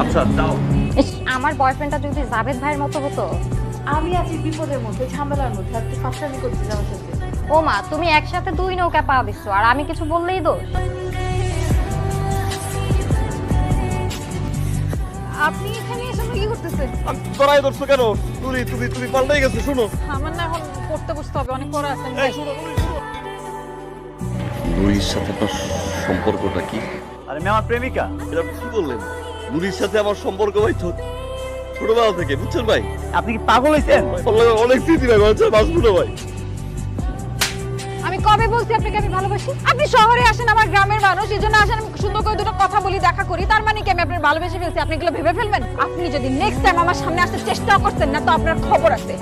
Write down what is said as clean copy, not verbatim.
আচ্ছা যাও। আমার বয়ফ্রেন্ডটা যদি জাভেদ ভাইয়ের মতো হতো। আমি আছি বিপদের মধ্যে, ঝামেলার মধ্যে, আর তুই ফাঁসামি করছিস আমার সাথে। ও মা, তুমি একসাথে দুই নৌকা পা দিচ্ছ আর আমি কিছু বললেই দোষ। আপনি এখানে এসে কি করতেছেন? তোরাই ধরছো কেন? তুমি তুমি তুমি পাল্টাই গেছো। শুনো, আমার না এখন পড়তে বসতে হবে, অনেক পড়া আছে। এই শুনো, নুরির সাথে আপনার সম্পর্কটা কি? আরে মেয়ে আমার প্রেমিকা। এটা আপনি কি বললেন? নুরির সাথে আমার সম্পর্ক ভাই তো ছোটবেলা থেকে, বুঝছেন ভাই? আপনি কি পাগল হয়েছেন? অনেক স্মৃতি ভাই, বাচ্চা বাঁচবো না ভাই। আমি কবে বলছি আপনাকে আমি ভালোবাসি? আপনি শহরে আসেন, আমার গ্রামের মানুষ, এই জন্য আসেন, আমি সুন্দর করে দুটো কথা বলি, দেখা করি, তার মানে কি আমি আপনার ভালোবেসে ফেলছি? আপনি এগুলো ভেবে ফেলবেন? আপনি যদি নেক্সট টাইম আমার সামনে আসতে চেষ্টা করছেন না, তো আপনার খবর আছে।